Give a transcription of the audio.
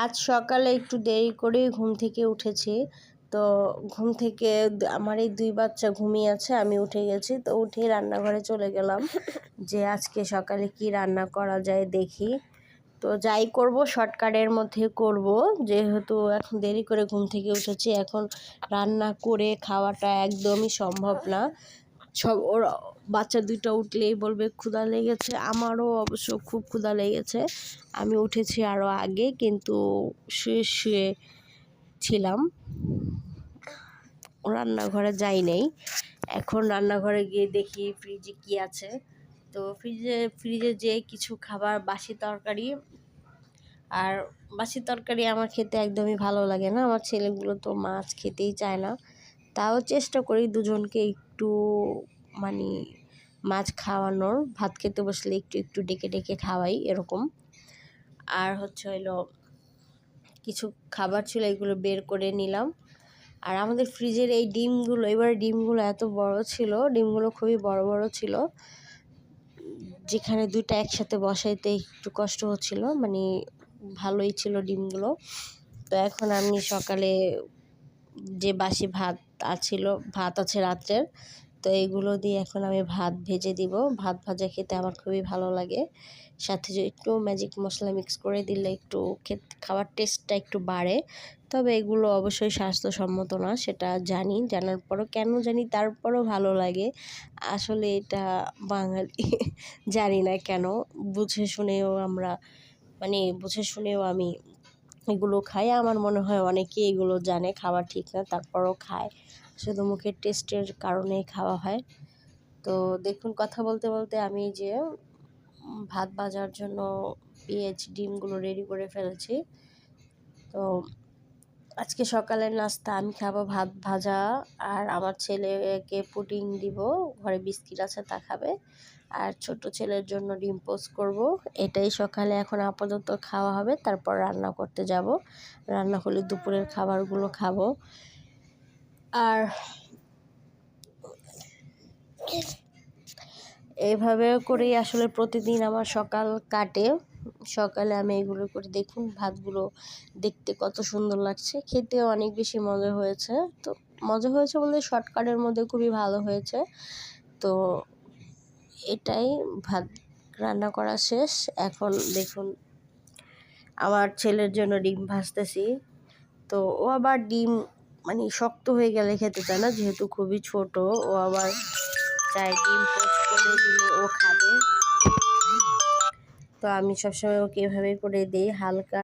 আজ সকালে একটু দেরি করেই ঘুম থেকে উঠেছি। তো ঘুম থেকে আমার এই 2 বাচ্চা ঘুমিয়ে আছে, আমি উঠে গেছি। তো উঠেই রান্নাঘরে চলে গেলাম যে আজকে সকালে কি রান্না করা যায় দেখি। তো যাই করব শর্টকাটের মধ্যে করব, যেহেতু এখন দেরি করে ঘুম থেকে উঠেছি। এখন রান্না করে খাওয়াটা একদমই সম্ভব না। ওরা বাচ্চা 2টা উঠলেই বলবে ক্ষুধা লেগেছে। আমারও অবশ্য খুব ক্ষুধা লেগেছে। আমি উঠেছি আরও আগে, কিন্তু শুয়ে শুয়ে ছিলাম, রান্নাঘরে যাই নাই। এখন রান্নাঘরে গিয়ে দেখি ফ্রিজে কি আছে। তো ফ্রিজে যে কিছু খাবার, বাসি তরকারি, আর বাসি তরকারি আমার খেতে একদমই ভালো লাগে না। আমার ছেলেগুলো তো মাছ খেতেই চায় না। তাও চেষ্টা করি দুজনকে একটু মানে মাছ খাওয়ানোর, ভাত খেতে বসলে একটু একটু ডেকে ডেকে খাওয়াই এরকম। আর হলো কিছু খাবার ছিল, এগুলো বের করে নিলাম। আর আমাদের ফ্রিজের এই ডিমগুলো, এবারে ডিমগুলো এত বড় ছিল, ডিমগুলো খুবই বড় বড় ছিল, যেখানে 2টা একসাথে বসাইতে একটু কষ্ট হচ্ছিল। মানে ভালোই ছিল ডিমগুলো। তো এখন আমি সকালে যে বাসি ভাত আছে রাত্রের, তো এইগুলো দিয়ে এখন আমি ভাত ভেজে দিব। ভাত ভাজা খেতে আমার খুবই ভালো লাগে। সাথে যে একটু ম্যাজিক মশলা মিক্স করে দিলে একটু খাবার টেস্টটা একটু বাড়ে। তবে এগুলো অবশ্যই স্বাস্থ্যসম্মত না, সেটা জানি। জানার পরও কেন জানি তারপরও ভালো লাগে। আসলে এটা বাঙালি জানি না কেন, বুঝে শুনেও আমি এগুলো খাই। আমার মনে হয় অনেকেই এগুলো জানে খাওয়া ঠিক না, তারপরও খায়। শুধু মুখের টেস্টের কারণেই খাওয়া হয়। তো দেখুন, কথা বলতে বলতে আমি যে ভাত ভাজার জন্য পেঁয়াজ ডিমগুলো রেডি করে ফেলেছি। তো আজকে সকালের নাস্তা আমি খাবো ভাত ভাজা, আর আমার ছেলেকে পুডিং দিব, ঘরে বিস্কিট আছে তা খাবে। আর ছোট ছেলের জন্য ডিম পোস্ট করব। এটাই সকালে এখন আপাতত খাওয়া হবে, তারপর রান্না করতে যাব। রান্না হলে দুপুরের খাবারগুলো খাবো। আর এইভাবে করেই আসলে প্রতিদিন আমার সকাল কাটে। সকালে আমি এগুলো করে, দেখুন ভাতগুলো দেখতে কত সুন্দর লাগছে, খেতেও অনেক বেশি মজা হয়েছে। তো মজা হয়েছে বলতে শর্টকাটের মধ্যে খুবই ভালো হয়েছে। তো এটাই, ভাত রান্না করা শেষ। এখন দেখুন আমার ছেলের জন্য ডিম ভাজতেছি। তো ও আবার ডিম শক্ত হয়ে গেলে খেতে চায় না, যেহেতু খুবই ছোট। ও আবার চায় ডিম পোস্ট করে দিলে ও খাবে। তো আমি সবসময় ওকে এভাবে করে দিই, হালকা